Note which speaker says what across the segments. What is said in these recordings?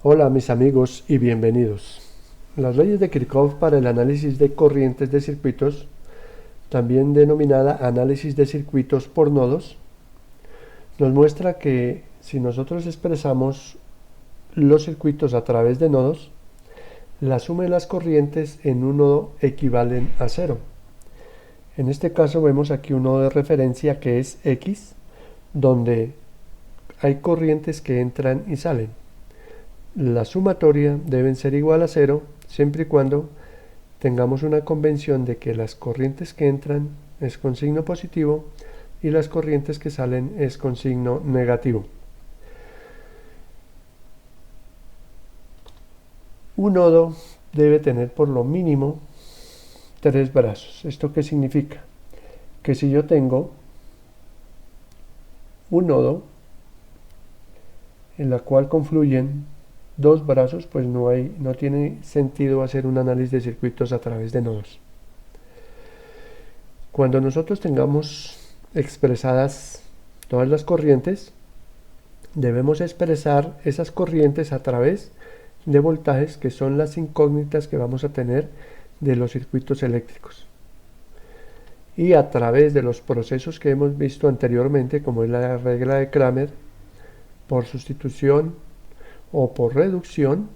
Speaker 1: Hola mis amigos y bienvenidos. Las leyes de Kirchhoff para el análisis de corrientes de circuitos, también denominada análisis de circuitos por nodos, nos muestra que si nosotros expresamos los circuitos a través de nodos, la suma de las corrientes en un nodo equivalen a cero. En este caso vemos aquí un nodo de referencia que es X, donde hay corrientes que entran y salen. La sumatoria deben ser igual a cero siempre y cuando tengamos una convención de que las corrientes que entran es con signo positivo y las corrientes que salen es con signo negativo. Un nodo debe tener por lo mínimo 3 brazos. ¿Esto qué significa? Que si yo tengo un nodo en la cual confluyen dos brazos, pues no tiene sentido hacer un análisis de circuitos a través de nodos. Cuando nosotros tengamos expresadas todas las corrientes, debemos expresar esas corrientes a través de voltajes, que son las incógnitas que vamos a tener de los circuitos eléctricos, y a través de los procesos que hemos visto anteriormente, como es la regla de Cramer, por sustitución o por reducción,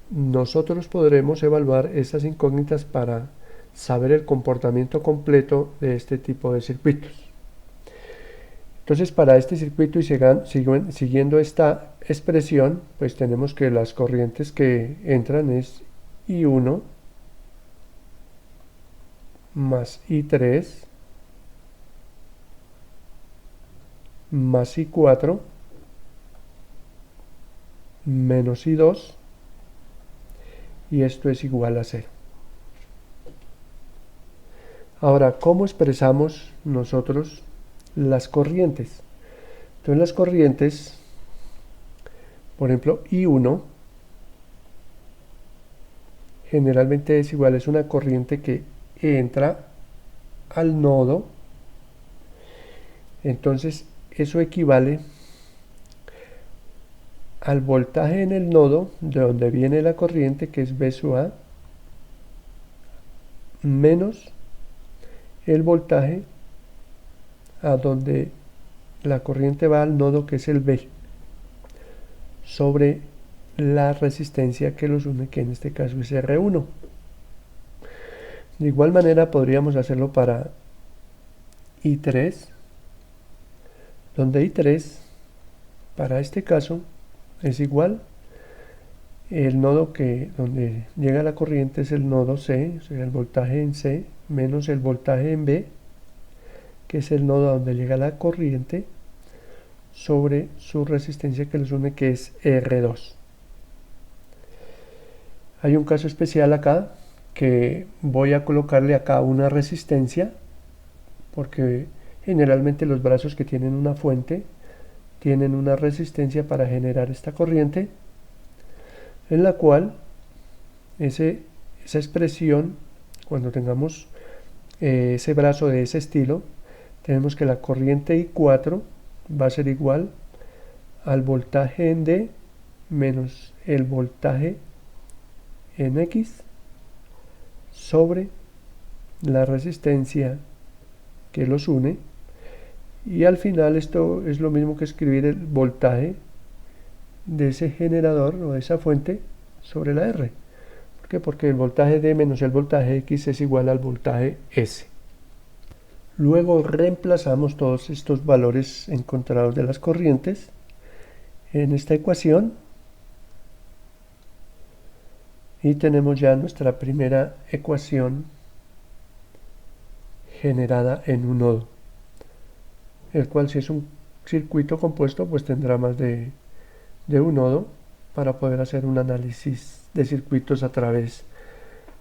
Speaker 1: nosotros podremos evaluar esas incógnitas para saber el comportamiento completo de este tipo de circuitos. Entonces, para este circuito y siguiendo esta expresión, pues tenemos que las corrientes que entran es I1 más I3 más I4 menos I2, y esto es igual a 0. Ahora, ¿cómo expresamos nosotros las corrientes? Entonces las corrientes, por ejemplo, I1 generalmente es una corriente que entra al nodo. Entonces eso equivale al voltaje en el nodo de donde viene la corriente, que es V sub A, menos el voltaje a donde la corriente va al nodo, que es el B, sobre la resistencia que los une, que en este caso es R1. De igual manera podríamos hacerlo para I3, donde I3 para este caso es igual, el nodo donde llega la corriente es el nodo C, o sea el voltaje en C, menos el voltaje en B, que es el nodo donde llega la corriente, sobre su resistencia que los une, que es R2. Hay un caso especial acá, que voy a colocarle acá una resistencia, porque generalmente los brazos que tienen una fuente tienen una resistencia para generar esta corriente, en la cual esa expresión, cuando tengamos ese brazo de ese estilo, tenemos que la corriente I4 va a ser igual al voltaje en D menos el voltaje en X sobre la resistencia que los une, y al final esto es lo mismo que escribir el voltaje de ese generador o de esa fuente sobre la R. ¿Por qué? Porque el voltaje D menos el voltaje X es igual al voltaje S. Luego reemplazamos todos estos valores encontrados de las corrientes en esta ecuación y tenemos ya nuestra primera ecuación generada en un nodo, el cual, si es un circuito compuesto, pues tendrá más de un nodo para poder hacer un análisis de circuitos a través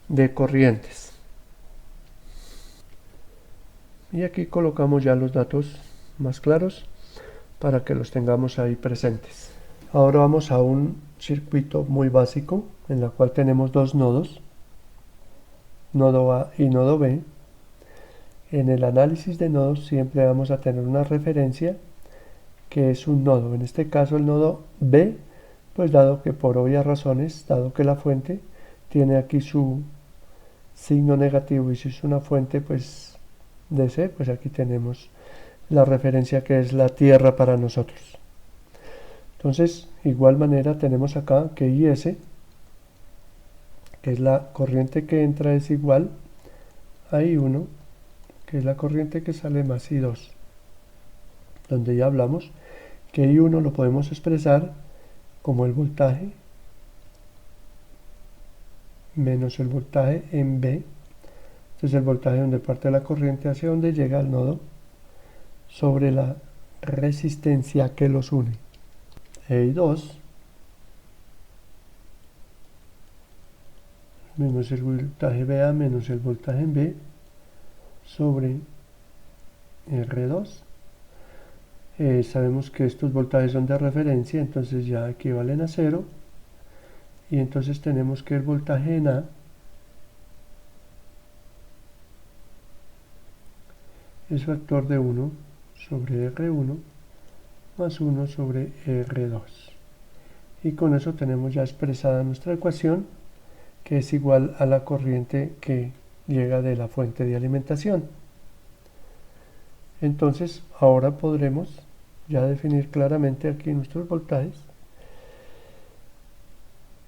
Speaker 1: de corrientes. Y aquí colocamos ya los datos más claros para que los tengamos ahí presentes. Ahora vamos a un circuito muy básico en el cual tenemos dos nodos, nodo A y nodo B. En el análisis de nodos siempre vamos a tener una referencia que es un nodo. En este caso el nodo B pues dado que por obvias razones, dado que la fuente tiene aquí su signo negativo y si es una fuente pues DC, pues aquí tenemos la referencia que es la Tierra para nosotros. Entonces, igual manera tenemos acá que IS, que es la corriente que entra, es igual a I1, que es la corriente que sale, más I2, donde ya hablamos que I1 lo podemos expresar como el voltaje menos el voltaje en B. Entonces el voltaje donde parte la corriente hacia donde llega al nodo sobre la resistencia que los une. I2 menos el voltaje BA menos el voltaje en B sobre R2. Sabemos que estos voltajes son de referencia, entonces ya equivalen a 0. Y entonces tenemos que el voltaje en A es factor de 1 sobre R1 más 1 sobre R2. Y con eso tenemos ya expresada nuestra ecuación, que es igual a la corriente que llega de la fuente de alimentación. Entonces ahora podremos ya definir claramente aquí nuestros voltajes,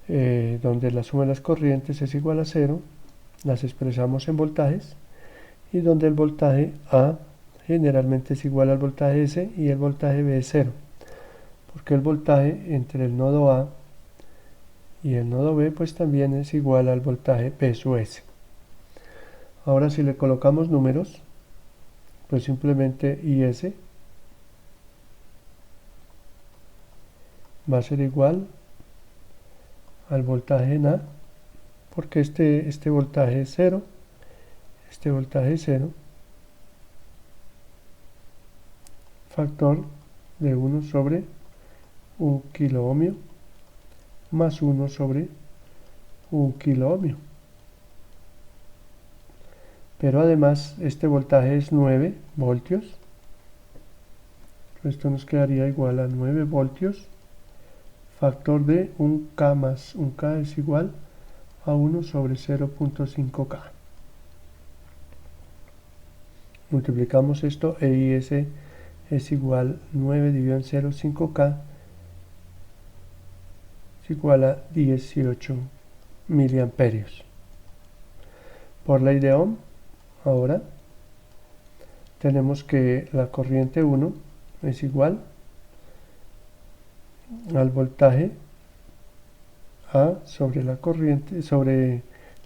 Speaker 1: donde la suma de las corrientes es igual a 0, las expresamos en voltajes, y donde el voltaje A generalmente es igual al voltaje S y el voltaje B es 0, porque el voltaje entre el nodo A y el nodo B pues también es igual al voltaje P sub S. Ahora si le colocamos números, pues simplemente IS va a ser igual al voltaje en A, porque este voltaje es 0, este voltaje es 0, factor de 1 sobre 1 kilo ohmio más 1 sobre 1 kilo ohmio. Pero además este voltaje es 9 voltios. Esto nos quedaría igual a 9 voltios, factor de 1K más 1K es igual a 1 sobre 0.5K. Multiplicamos esto, EIS es igual 9 dividido en 0, 5K, es igual a 18 miliamperios. Por ley de Ohm, ahora tenemos que la corriente 1 es igual al voltaje A sobre la corriente, sobre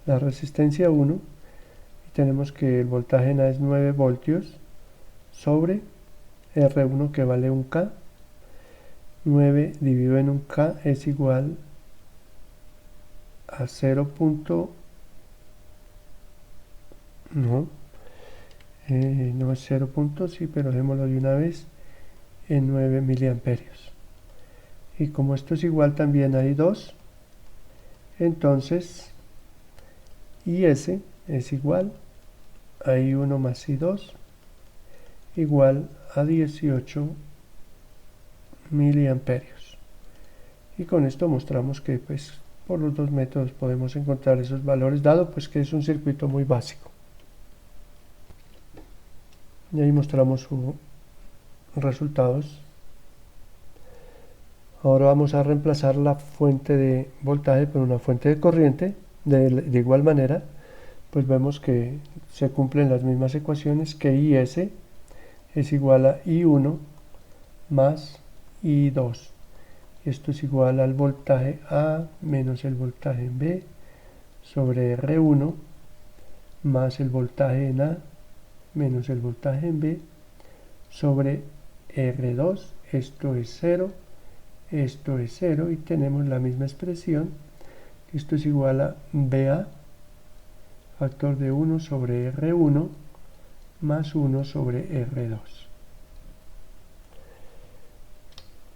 Speaker 1: la resistencia 1, y tenemos que el voltaje en A es 9 voltios sobre R1 que vale 1K. 9 dividido en 1K es igual a 0. No es 0. Sí, pero dejémoslo de una vez en 9 miliamperios. Y como esto es igual también a I2, entonces IS es igual a I1 más I2 igual a 18 miliamperios. Y con esto mostramos que pues por los dos métodos podemos encontrar esos valores, dado pues que es un circuito muy básico. Y ahí mostramos sus resultados. Ahora vamos a reemplazar la fuente de voltaje por una fuente de corriente. De igual manera, pues vemos que se cumplen las mismas ecuaciones, que IS es igual a I1 más I2. Esto es igual al voltaje A menos el voltaje en B sobre R1 más el voltaje en A menos el voltaje en B sobre R2. Esto es 0. Esto es 0 y tenemos la misma expresión. Esto es igual a BA, factor de 1 sobre R1 más 1 sobre R2.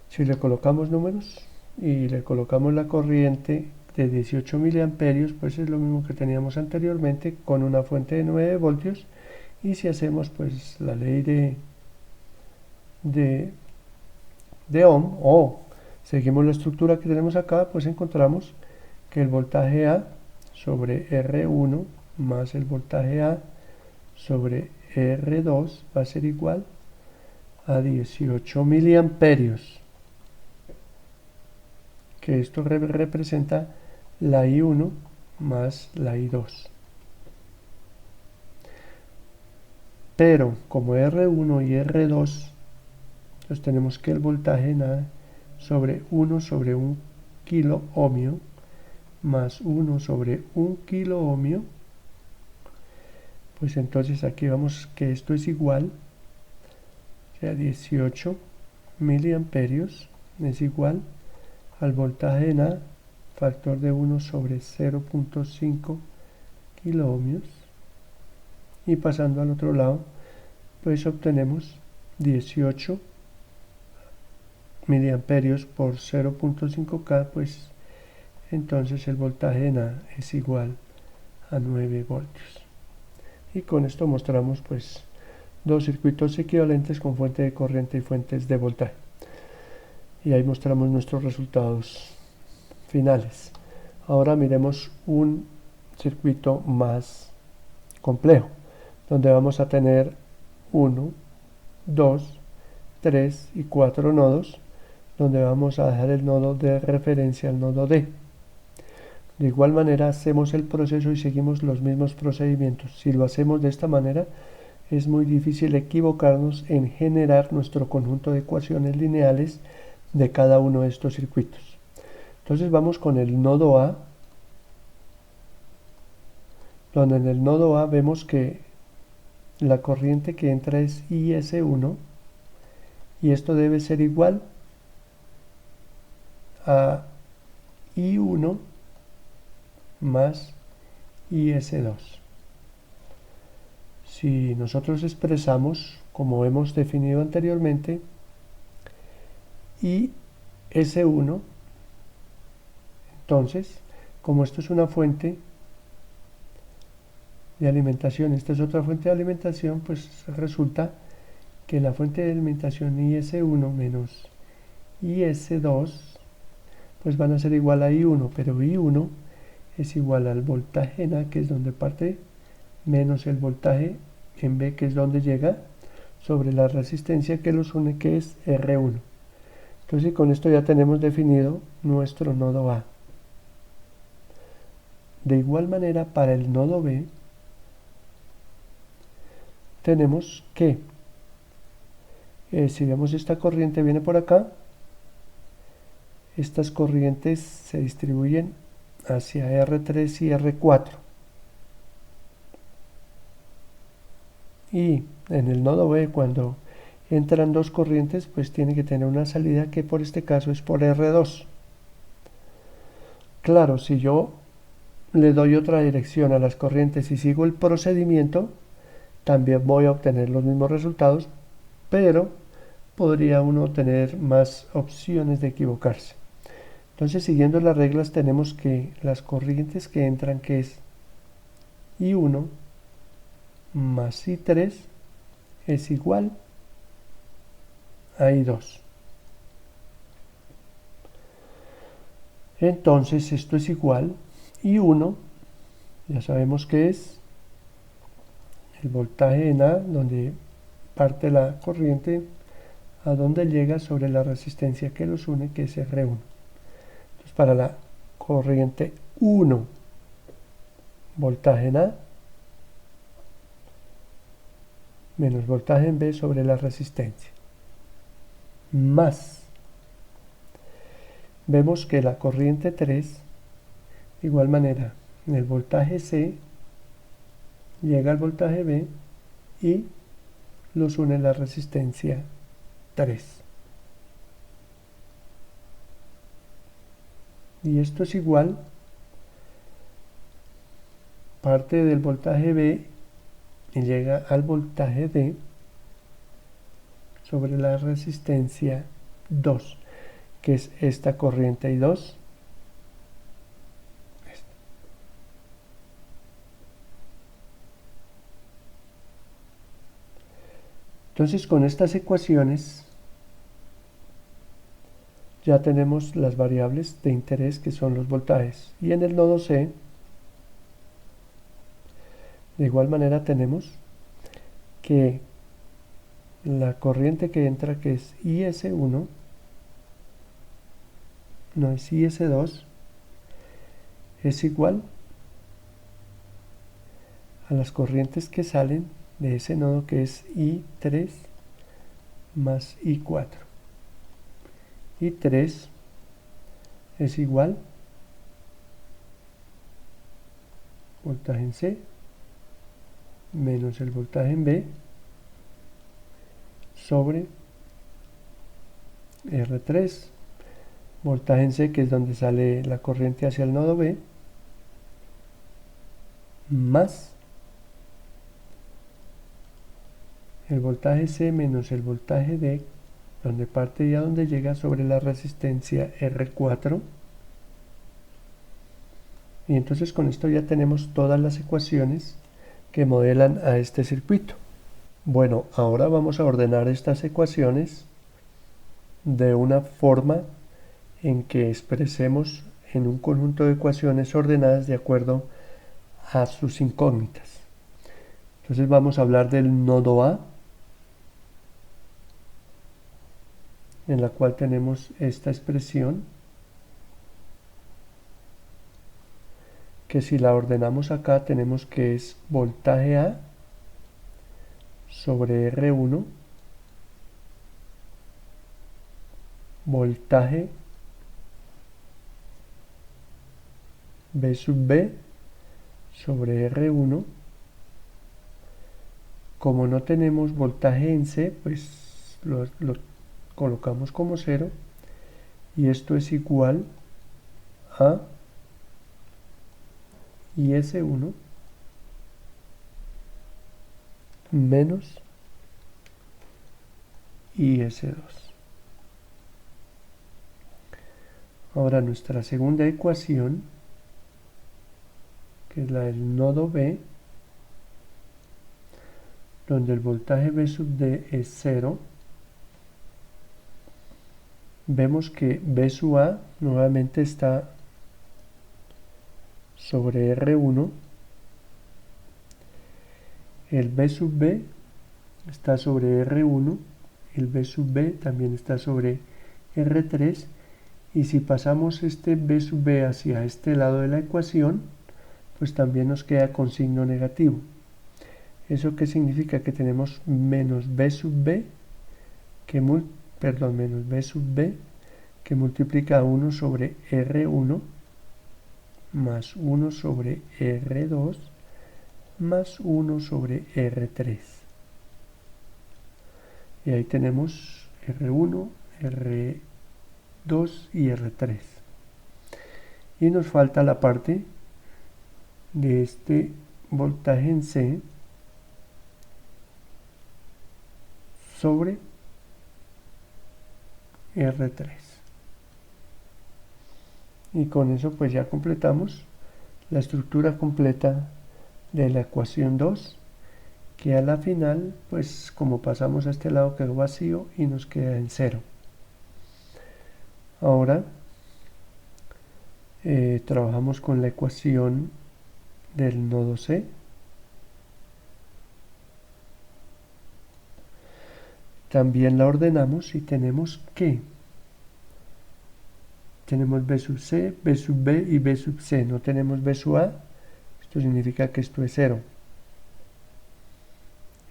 Speaker 1: Si le colocamos números y le colocamos la corriente de 18 miliamperios, pues es lo mismo que teníamos anteriormente con una fuente de 9 voltios. Y si hacemos pues la ley de Ohm, o seguimos la estructura que tenemos acá, pues encontramos que el voltaje A sobre R1 más el voltaje A sobre R2 va a ser igual a 18 miliamperios, que esto representa la I1 más la I2. Pero como R1 y R2, entonces tenemos que el voltaje nada sobre 1 sobre 1 kilo ohmio más 1 sobre 1 kilo ohmio, pues entonces aquí vamos que esto es igual, o sea 18 miliamperios es igual al voltaje en A, factor de 1 sobre 0.5 kilo ohmios, y pasando al otro lado, pues obtenemos 18 miliamperios por 0.5K, pues entonces el voltaje en A es igual a 9 voltios. Y con esto mostramos pues dos circuitos equivalentes con fuente de corriente y fuentes de voltaje. Y ahí mostramos nuestros resultados finales. Ahora miremos un circuito más complejo, donde vamos a tener 1, 2, 3 y 4 nodos, donde vamos a dejar el nodo de referencia al nodo D. De igual manera hacemos el proceso y seguimos los mismos procedimientos. Si lo hacemos de esta manera, es muy difícil equivocarnos en generar nuestro conjunto de ecuaciones lineales de cada uno de estos circuitos. Entonces vamos con el nodo A, donde en el nodo A vemos que la corriente que entra es IS1, y esto debe ser igual a I1 más IS2. Si nosotros expresamos, como hemos definido anteriormente, IS1, entonces, como esto es una fuente de alimentación, esta es otra fuente de alimentación, pues resulta que la fuente de alimentación IS1 menos IS2 pues van a ser igual a I1, pero I1 es igual al voltaje en A, que es donde parte, menos el voltaje en B, que es donde llega, sobre la resistencia que los une, que es R1. Entonces con esto ya tenemos definido nuestro nodo A. De igual manera para el nodo B tenemos que, si vemos esta corriente viene por acá, estas corrientes se distribuyen hacia R3 y R4. Y en el nodo B, cuando entran dos corrientes, pues tiene que tener una salida que por este caso es por R2. Claro, si yo le doy otra dirección a las corrientes y sigo el procedimiento, también voy a obtener los mismos resultados, pero podría uno tener más opciones de equivocarse. Entonces, siguiendo las reglas, tenemos que las corrientes que entran, que es I1 más I3, es igual a I2. Entonces, esto es igual, I1, ya sabemos que es el voltaje en A, donde parte la corriente, a donde llega sobre la resistencia que los une, que es R1. Entonces, para la corriente 1, voltaje en A, menos voltaje en B sobre la resistencia, más, vemos que la corriente 3, de igual manera, en el voltaje C, llega al voltaje B y los une la resistencia 3. Y esto es igual, parte del voltaje B y llega al voltaje D sobre la resistencia 2, que es esta corriente I2. Entonces con estas ecuaciones ya tenemos las variables de interés que son los voltajes. Y en el nodo C, de igual manera tenemos que la corriente que entra, que es IS1, no es IS2, es igual a las corrientes que salen de ese nodo, que es I3 más I4. I3 es igual voltaje en C menos el voltaje en B sobre R3, voltaje en C, que es donde sale la corriente hacia el nodo B, más el voltaje C menos el voltaje D, donde parte y a donde llega, sobre la resistencia R4. Y entonces con esto ya tenemos todas las ecuaciones que modelan a este circuito. Bueno, ahora vamos a ordenar estas ecuaciones de una forma en que expresemos en un conjunto de ecuaciones ordenadas de acuerdo a sus incógnitas. Entonces vamos a hablar del nodo A, en la cual tenemos esta expresión, que si la ordenamos acá tenemos que es voltaje A sobre R1, voltaje B sub B sobre R1. Como no tenemos voltaje en C, pues lo colocamos como 0, y esto es igual a IS1 menos IS2. Ahora nuestra segunda ecuación, que es la del nodo B, donde el voltaje B sub D es 0, vemos que B sub A nuevamente está sobre R1, el B sub B está sobre R1, el B sub B también está sobre R3, y si pasamos este B sub B hacia este lado de la ecuación, pues también nos queda con signo negativo. ¿Eso qué significa? Que tenemos menos B sub B menos B sub B que multiplica 1 sobre R1 más 1 sobre R2 más 1 sobre R3. Y ahí tenemos R1, R2 y R3. Y nos falta la parte de este voltaje en C sobre R3. Y con eso pues ya completamos la estructura completa de la ecuación 2, que a la final, pues como pasamos a este lado, quedó vacío y nos queda en 0. Ahora trabajamos con la ecuación del nodo C. También la ordenamos y tenemos que tenemos B sub C, B sub B y B sub C. No tenemos B sub A. Esto significa que esto es 0.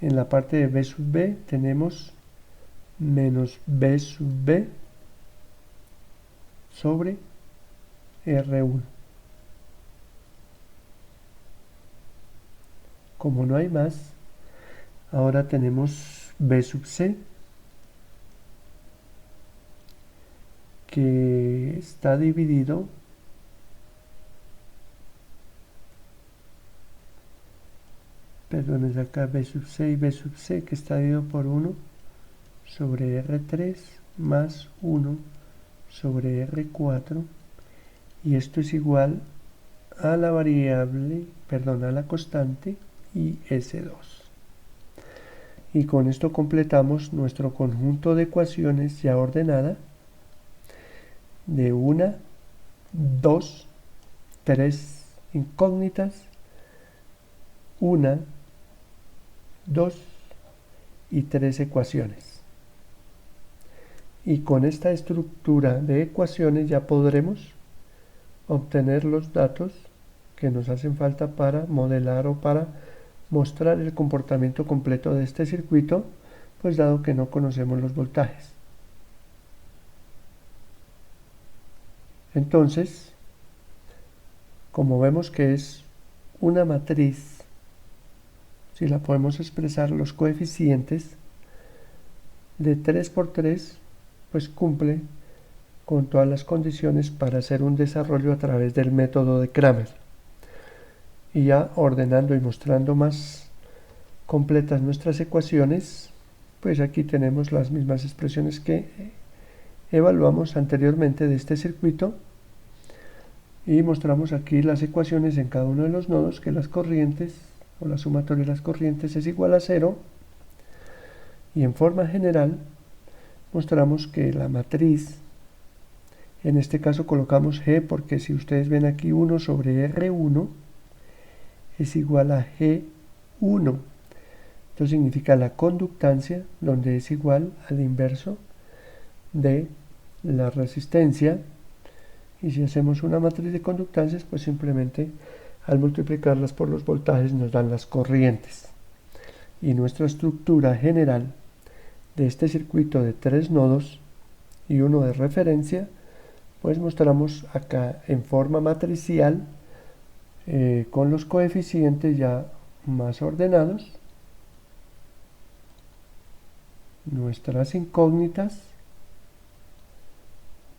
Speaker 1: En la parte de B sub B tenemos menos B sub B sobre R1. Como no hay más, ahora tenemos B sub C, que está dividido perdón, es acá B sub C y B sub C, que está dividido por 1 sobre R3 más 1 sobre R4, y esto es igual a la variable, perdón, a la constante IS2. Y con esto completamos nuestro conjunto de ecuaciones ya ordenada, de 1, 2, 3 incógnitas, 1, 2 y 3 ecuaciones. Y con esta estructura de ecuaciones ya podremos obtener los datos que nos hacen falta para modelar o para mostrar el comportamiento completo de este circuito, pues dado que no conocemos los voltajes. Entonces, como vemos que es una matriz, si la podemos expresar, los coeficientes de 3 por 3, pues cumple con todas las condiciones para hacer un desarrollo a través del método de Cramer. Y ya ordenando y mostrando más completas nuestras ecuaciones, pues aquí tenemos las mismas expresiones que evaluamos anteriormente de este circuito, y mostramos aquí las ecuaciones en cada uno de los nodos, que las corrientes o la sumatoria de las corrientes es igual a 0, y en forma general mostramos que la matriz, en este caso colocamos G porque si ustedes ven aquí 1 sobre R1 es igual a G1. Esto significa la conductancia, donde es igual al inverso de la resistencia. Y si hacemos una matriz de conductancias, pues simplemente al multiplicarlas por los voltajes nos dan las corrientes. Y nuestra estructura general de este circuito de 3 nodos y uno de referencia, pues mostramos acá en forma matricial, con los coeficientes ya más ordenados, nuestras incógnitas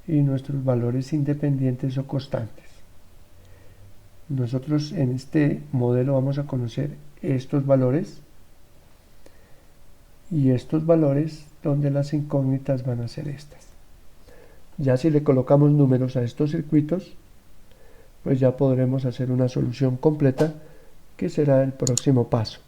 Speaker 1: y nuestros valores independientes o constantes. Nosotros en este modelo vamos a conocer estos valores y estos valores, donde las incógnitas van a ser estas. Ya si le colocamos números a estos circuitos, pues ya podremos hacer una solución completa, que será el próximo paso.